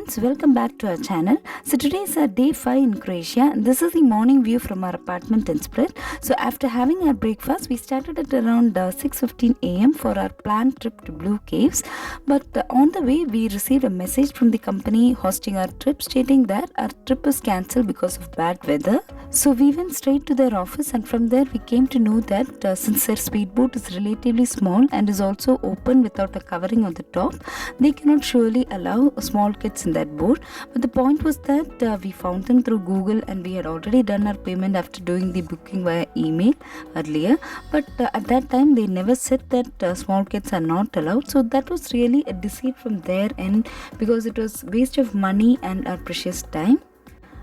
friends, welcome back to our channel. So today is our day 5 in Croatia and this is the morning view from our apartment in Split. So after having our breakfast, we started at around 6:15 am for our planned trip to Blue Caves. But on the way, we received a message from the company hosting our trip stating that our trip is cancelled because of bad weather. So we went straight to their office and from there we came to know that since their speedboat is relatively small and is also open without a covering on the top, they cannot surely allow small kids in that boat. But the point was that we found them through Google and we had already done our payment after doing the booking via email earlier. But at that time they never said that small kids are not allowed. So that was really a deceit from their end because it was waste of money and our precious time.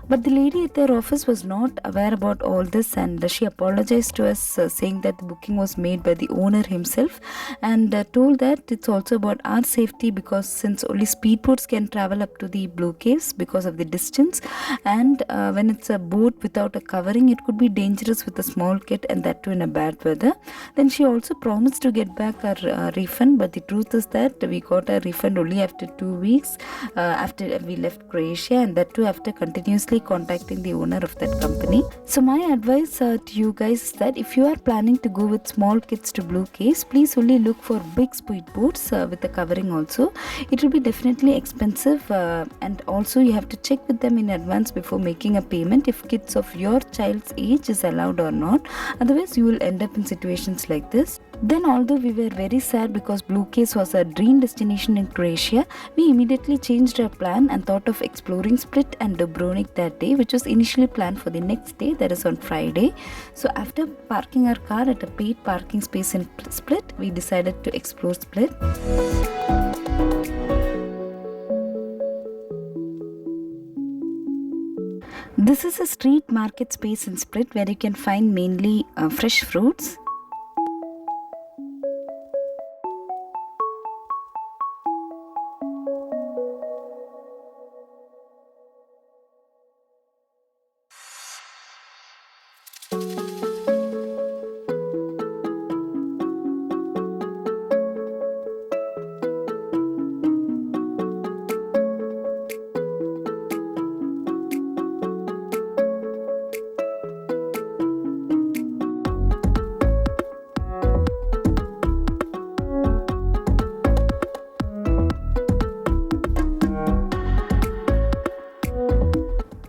But the lady at their office was not aware about all this and she apologized to us saying that the booking was made by the owner himself and told that it's also about our safety because since only speedboats can travel up to the Blue Caves because of the distance, and when it's a boat without a covering it could be dangerous with a small kid and that too in a bad weather. Then she also promised to get back our refund, but the truth is that we got our refund only after 2 weeks after we left Croatia, and that too after continuously contacting the owner of that company. So my advice to you guys is that if you are planning to go with small kids to Blue Caves, please only look for big speedboats with a covering also. It will be definitely expensive and also you have to check with them in advance before making a payment if kids of your child's age is allowed or not. Otherwise you will end up in situations like this. Then although we were very sad because Blue Caves was our dream destination in Croatia, we immediately changed our plan and thought of exploring Split and Dubrovnik that day, which was initially planned for the next day, that is on Friday. So after parking our car at a paid parking space in Split, we decided to explore Split. This is a street market space in Split where you can find mainly fresh fruits.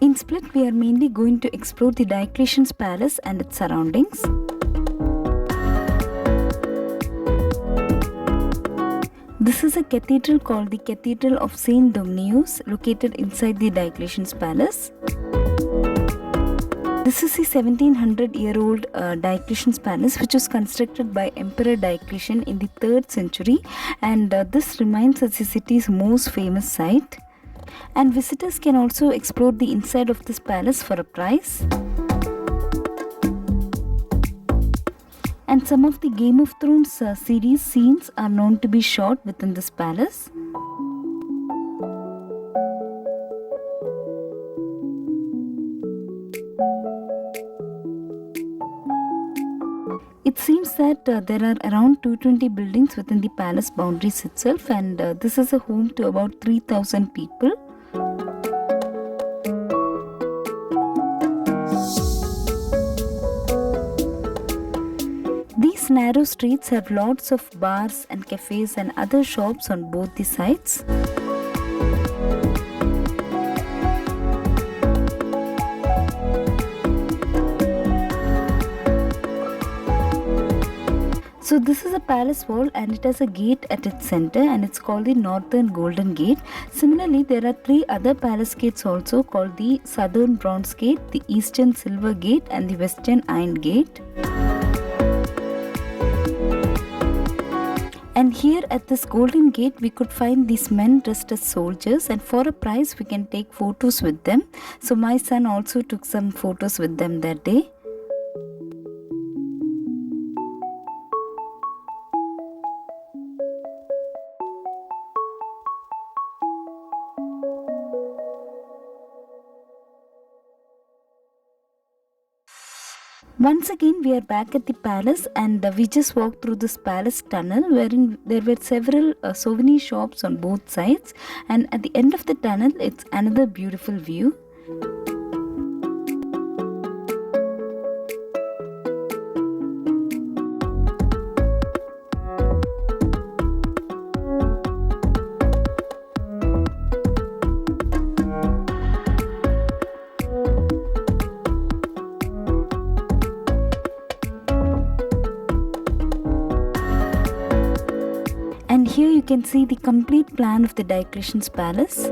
In Split, we are mainly going to explore the Diocletian's palace and its surroundings. This is a cathedral called the Cathedral of Saint Domnius, located inside the Diocletian's palace. This is the 1700-year-old Diocletian's palace, which was constructed by Emperor Diocletian in the 3rd century, and this remains as the city's most famous site. And visitors can also explore the inside of this palace for a price. And some of the Game of Thrones series scenes are known to be shot within this palace. It seems that there are around 220 buildings within the palace boundaries itself, and this is a home to about 3,000 people. These narrow streets have lots of bars and cafes and other shops on both the sides. So this is a palace wall and it has a gate at its center and it's called the Northern Golden Gate. Similarly, there are 3 other palace gates also called the Southern Bronze Gate, the Eastern Silver Gate and the Western Iron Gate. And here at this Golden Gate, we could find these men dressed as soldiers and for a price we can take photos with them. So my son also took some photos with them that day. Once again, we are back at the palace, and we just walked through this palace tunnel wherein there were several souvenir shops on both sides, and at the end of the tunnel it's another beautiful view. And here you can see the complete plan of the Diocletian's palace.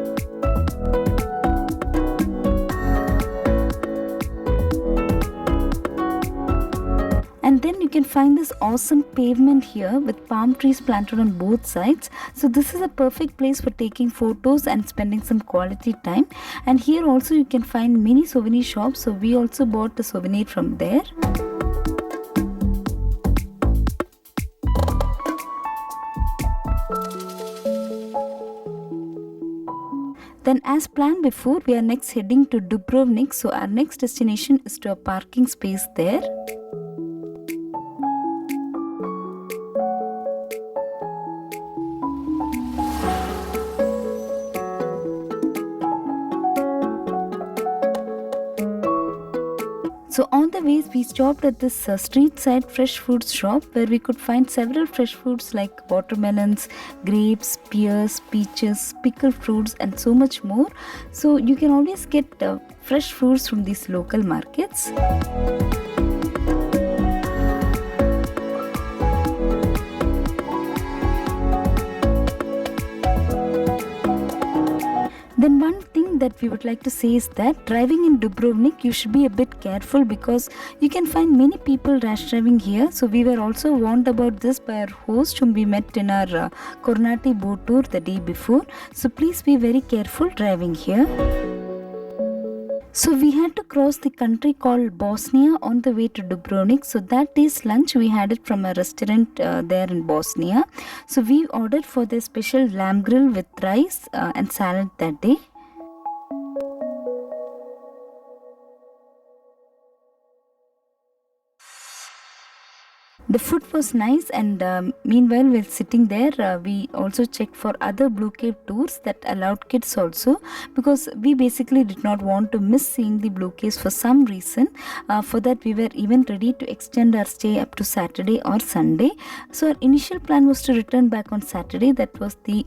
And then you can find this awesome pavement here with palm trees planted on both sides. So this is a perfect place for taking photos and spending some quality time. And here also you can find many souvenir shops. So we also bought a souvenir from there. Then as planned before, we are next heading to Dubrovnik. So our next destination is to a parking space there. So on the way, we stopped at this street side fresh fruits shop where we could find several fresh fruits like watermelons, grapes, pears, peaches, pickled fruits and so much more. So you can always get fresh fruits from these local markets. Then one thing that we would like to say is that driving in Dubrovnik, you should be a bit careful because you can find many people rash driving here. So we were also warned about this by our host whom we met in our Kornati boat tour the day before. So please be very careful driving here. So we had to cross the country called Bosnia on the way to Dubrovnik. So that day's lunch we had it from a restaurant there in Bosnia. So we ordered for their special lamb grill with rice and salad that day. The food was nice, and meanwhile while sitting there we also checked for other Blue Cave tours that allowed kids also, because we basically did not want to miss seeing the Blue Caves for some reason. For that we were even ready to extend our stay up to Saturday or Sunday. So our initial plan was to return back on Saturday. That was the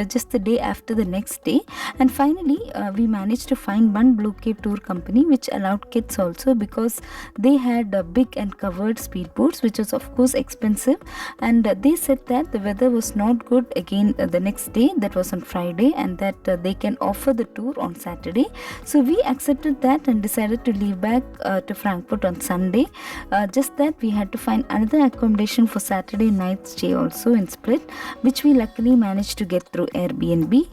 just the day after the next day, and finally we managed to find one Blue Cave tour company which allowed kids also, because they had big and covered speedboats, which was of course expensive, and they said that the weather was not good again the next day, that was on Friday, and that they can offer the tour on Saturday. So we accepted that and decided to leave back to Frankfurt on Sunday. Just that we had to find another accommodation for Saturday night stay also in Split, which we luckily managed to get through Airbnb.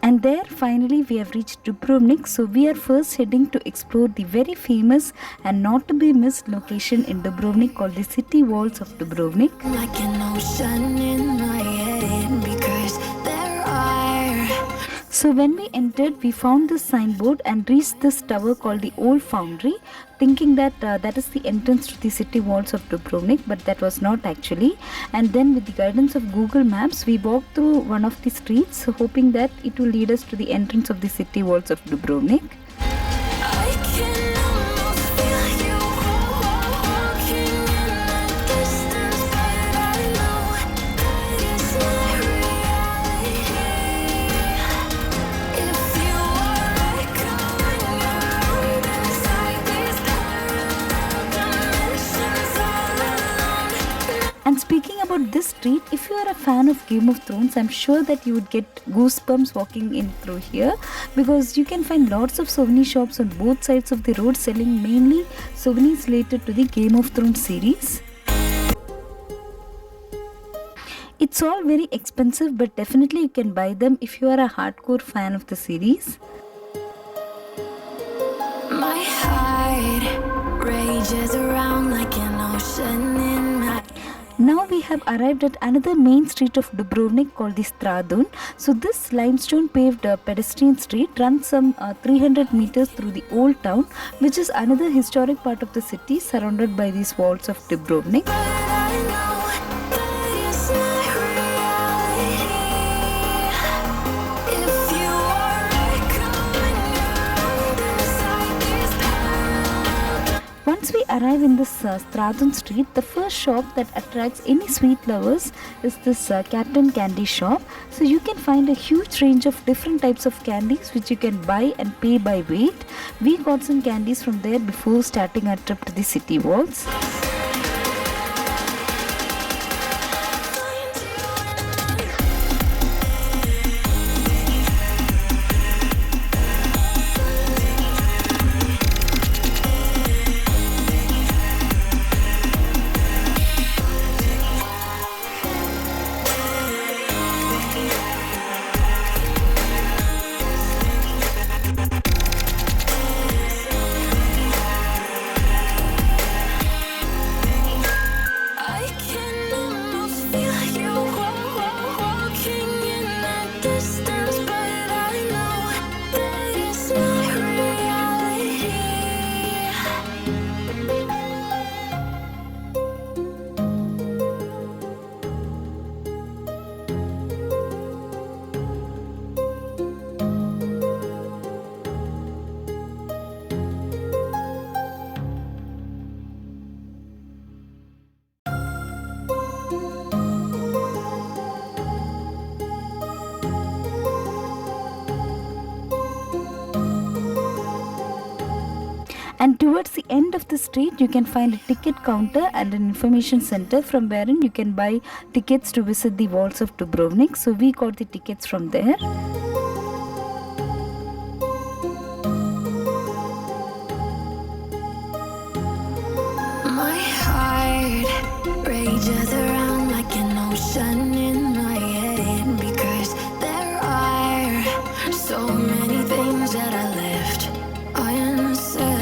And there finally we have reached Dubrovnik. So we are first heading to explore the very famous and not to be missed location in Dubrovnik called the City Walls of Dubrovnik. Like an ocean in my head, because there are. So when we entered, we found this signboard and reached this tower called the Old Foundry, thinking that that is the entrance to the city walls of Dubrovnik, but that was not actually. And then with the guidance of Google Maps, we walked through one of the streets, hoping that it will lead us to the entrance of the city walls of Dubrovnik. I can almost feel you walking in the distance, but I know that it's not reality. If you are echoing around inside these parallel dimensions all alone. And speaking about this street, if you are a fan of Game of Thrones, I'm sure that you would get goosebumps walking in through here, because you can find lots of souvenir shops on both sides of the road selling mainly souvenirs related to the Game of Thrones series. It's all very expensive, but definitely you can buy them if you are a hardcore fan of the series. My heart rages around like an ocean in my... Now we have arrived at another main street of Dubrovnik called the Stradun. So this limestone paved pedestrian street runs some 300 meters through the old town, which is another historic part of the city surrounded by these walls of Dubrovnik. Once we arrive in this Stradun street, the first shop that attracts any sweet lovers is this Captain Candy shop. So you can find a huge range of different types of candies which you can buy and pay by weight. We got some candies from there before starting our trip to the city walls. And towards the end of the street, you can find a ticket counter and an information center from wherein you can buy tickets to visit the walls of Dubrovnik. So we got the tickets from there. My heart rages around like an ocean in my head, because there are so many things that I left unsaid.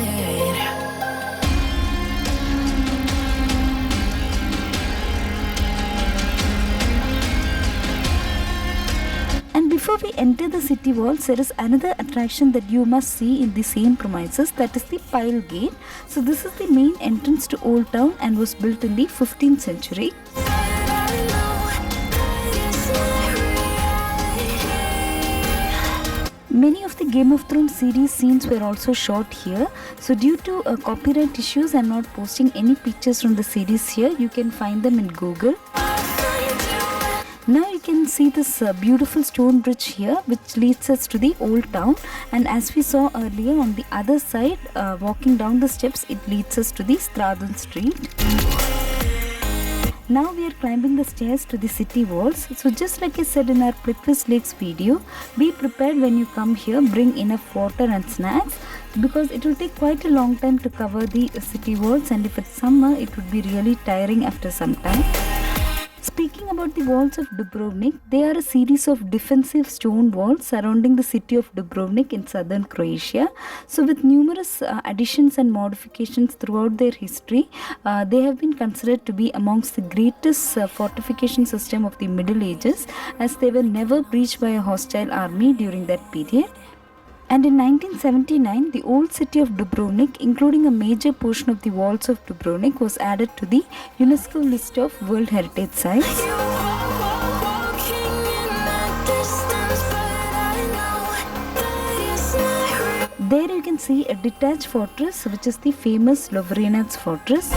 And before we enter the city walls, there is another attraction that you must see in the same premises, that is the Pile Gate. So this is the main entrance to Old Town and was built in the 15th century. Many of the Game of Thrones series scenes were also shot here. So due to copyright issues, I am not posting any pictures from the series here. You can find them in Google. Now you can see this beautiful stone bridge here, which leads us to the old town, and as we saw earlier, on the other side, walking down the steps, it leads us to the Stradun street. Now we are climbing the stairs to the city walls. So just like I said in our Breakfast Lakes video, be prepared when you come here, bring enough water and snacks, because it will take quite a long time to cover the city walls, and if it's summer, it would be really tiring after some time. Speaking about the walls of Dubrovnik, they are a series of defensive stone walls surrounding the city of Dubrovnik in southern Croatia. So with numerous additions and modifications throughout their history, they have been considered to be amongst the greatest fortification system of the Middle Ages, as they were never breached by a hostile army during that period. And in 1979, the old city of Dubrovnik, including a major portion of the walls of Dubrovnik, was added to the UNESCO list of World Heritage Sites. There you can see a detached fortress, which is the famous Lovrenac fortress.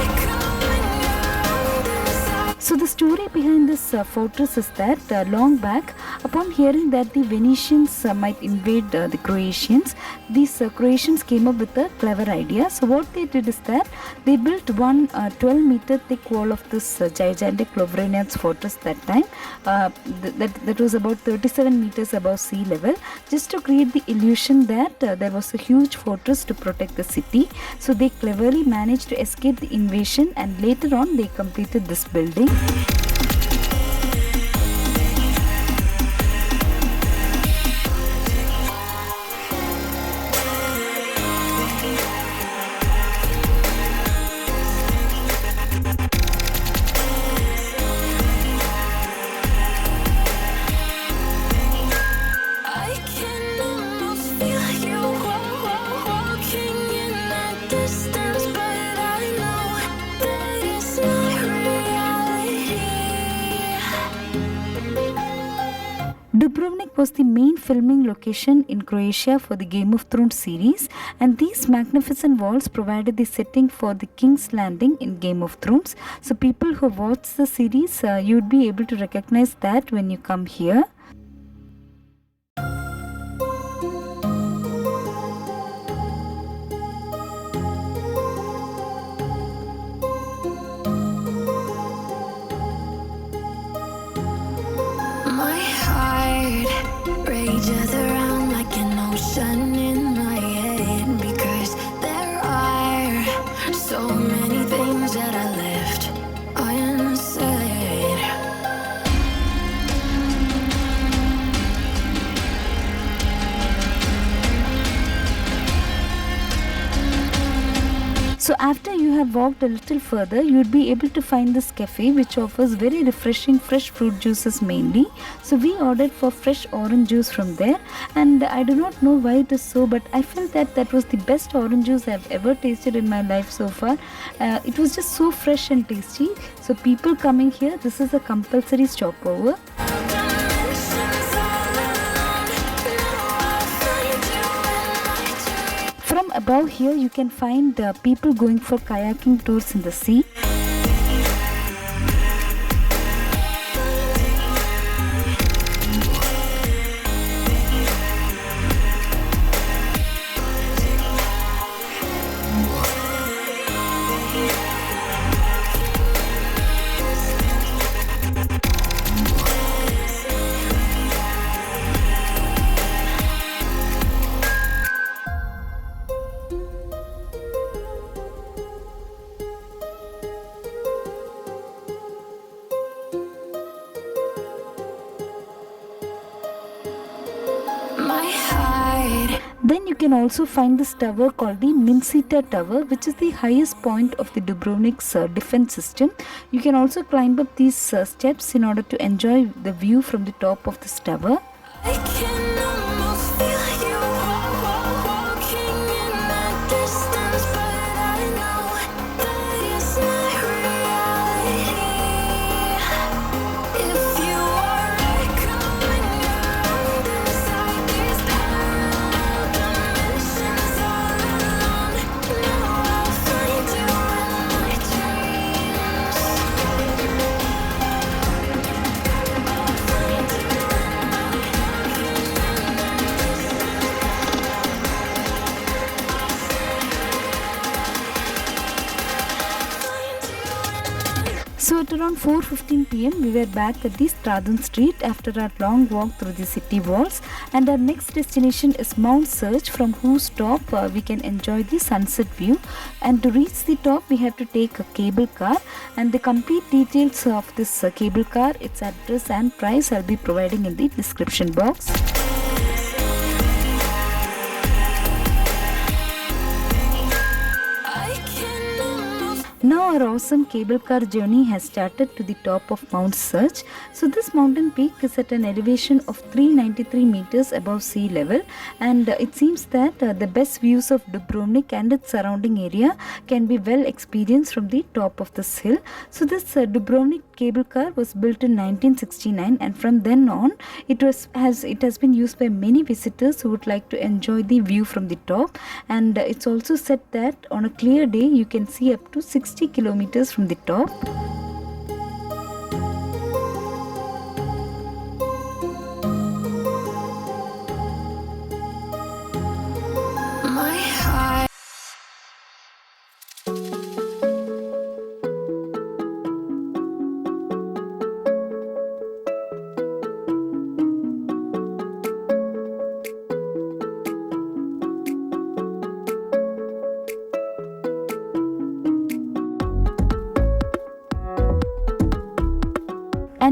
So the story behind this fortress is that long back, upon hearing that the Venetians might invade the Croatians, these Croatians came up with a clever idea. So what they did is that they built one 12-meter thick wall of this gigantic Lovrenets fortress that time. That was about 37 meters above sea level, just to create the illusion that there was a huge fortress to protect the city. So they cleverly managed to escape the invasion, and later on they completed this building. Dubrovnik was the main filming location in Croatia for the Game of Thrones series, and these magnificent walls provided the setting for the King's Landing in Game of Thrones. So people who watch the series, you would be able to recognize that when you come here. My heart rages around like an ocean in my head, because there are so many things that I left unsaid. So after you have walked a little further, you would be able to find this cafe which offers very refreshing fresh fruit juices mainly. So we ordered for fresh orange juice from there, and I do not know why it is so, but I felt that that was the best orange juice I have ever tasted in my life so far. It was just so fresh and tasty. So people coming here, this is a compulsory stopover. From above here, you can find people going for kayaking tours in the sea. Then you can also find this tower called the Mincita Tower, which is the highest point of the Dubrovnik's defense system. You can also climb up these steps in order to enjoy the view from the top of this tower. I can almost feel you walking in the distance, but I know that it's not reality. If you are echoing around inside these parallel dimensions all alone, know I'll find you in my dreams. I'll find you in So at around 4:15 p.m. we were back at the Stradun street after our long walk through the city walls, and our next destination is Mount Search, from whose top we can enjoy the sunset view. And to reach the top we have to take a cable car, and the complete details of this cable car, its address and price, I'll be providing in the description box. Now our awesome cable car journey has started to the top of Mount Search. So this mountain peak is at an elevation of 393 meters above sea level, and it seems that the best views of Dubrovnik and its surrounding area can be well experienced from the top of this hill. So this Dubrovnik cable car was built in 1969, and from then on it has been used by many visitors who would like to enjoy the view from the top. And it's also said that on a clear day you can see up to 60 kilometers from the top.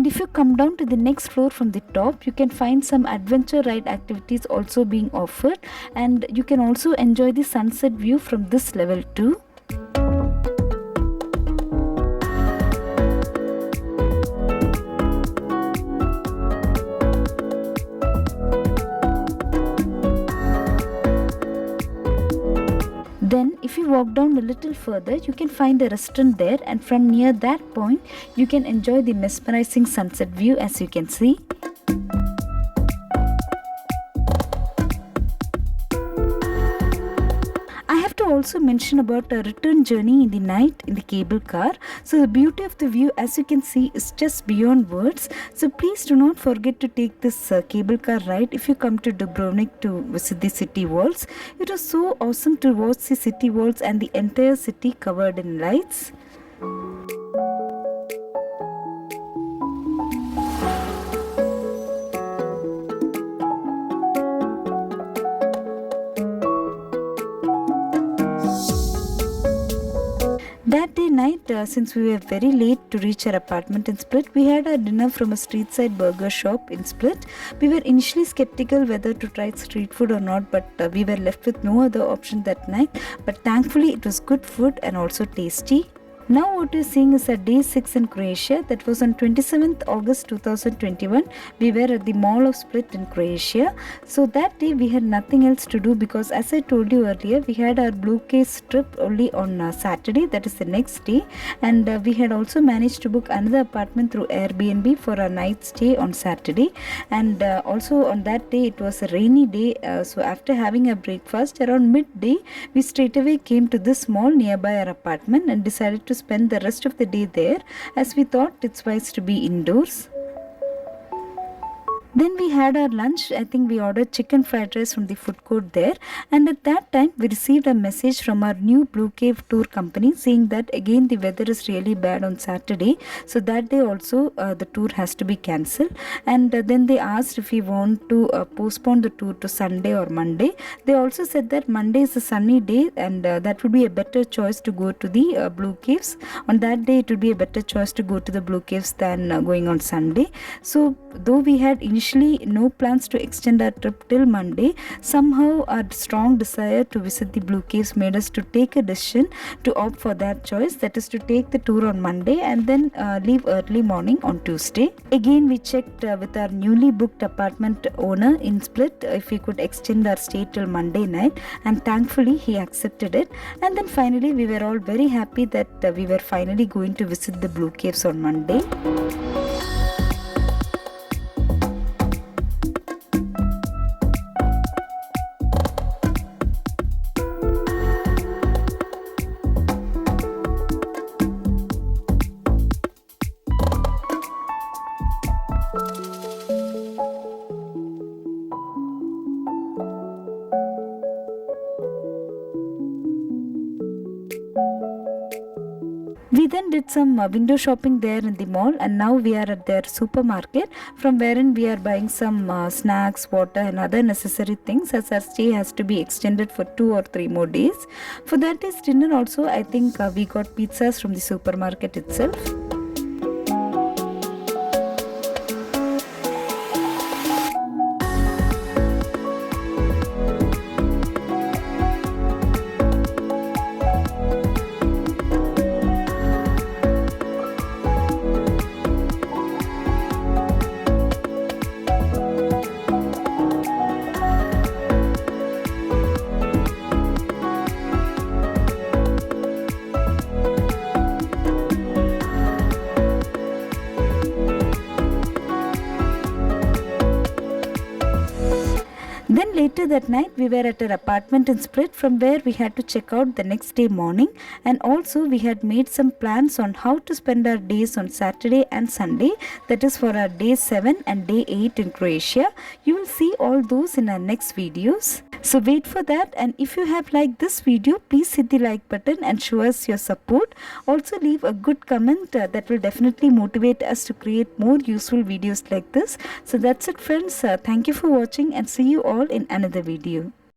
And if you come down to the next floor from the top, you can find some adventure ride activities also being offered, and you can also enjoy the sunset view from this level too. Then if you walk down a little further, you can find a restaurant there, and from near that point you can enjoy the mesmerizing sunset view, as you can see. I have to also mention about a return journey in the night in the cable car. So the beauty of the view, as you can see, is just beyond words. So please do not forget to take this cable car ride if you come to Dubrovnik to visit the city walls. It was so awesome to watch the city walls and the entire city covered in lights. That day night, since we were very late to reach our apartment in Split, we had our dinner from a street side burger shop in Split. We were initially skeptical whether to try street food or not, but we were left with no other option that night. But thankfully it was good food and also tasty. Now what you're seeing is a day 6 in Croatia. That was on 27th August 2021. We were at the Mall of Split in Croatia. So that day we had nothing else to do, because as I told you earlier, we had our blue case trip only on Saturday, that is the next day, and we had also managed to book another apartment through Airbnb for a night stay on Saturday. And also on that day it was a rainy day, so after having a breakfast around midday, we straight away came to this mall nearby our apartment and decided to spend the rest of the day there, as we thought it's wise to be indoors. Then we had our lunch. I think we ordered chicken fried rice from the food court there, and at that time we received a message from our new Blue Cave tour company saying that again the weather is really bad on Saturday, so that day also the tour has to be cancelled. And then they asked if we want to postpone the tour to Sunday or Monday. They also said that Monday is a sunny day, and that would be a better choice to go to the Blue Caves. On that day it would be a better choice to go to the Blue Caves than going on Sunday. So though we had initially no plans to extend our trip till Monday, somehow our strong desire to visit the Blue Caves made us to take a decision to opt for that choice, that is to take the tour on Monday and then leave early morning on Tuesday. Again we checked with our newly booked apartment owner in Split if we could extend our stay till Monday night, and thankfully he accepted it. And then finally we were all very happy that we were finally going to visit the Blue Caves on Monday. We then did some window shopping there in the mall, and now we are at their supermarket, from wherein we are buying some snacks, water and other necessary things, as our stay has to be extended for 2 or 3 more days. For that day's dinner also, I think we got pizzas from the supermarket itself. Then later that night we were at our apartment in Split, from where we had to check out the next day morning, and also we had made some plans on how to spend our days on Saturday and Sunday, that is for our day 7 and day 8 in Croatia. You will see all those in our next videos. So wait for that, and if you have liked this video, please hit the like button and show us your support. Also leave a good comment that will definitely motivate us to create more useful videos like this. So that's it friends, thank you for watching and see you all in another video.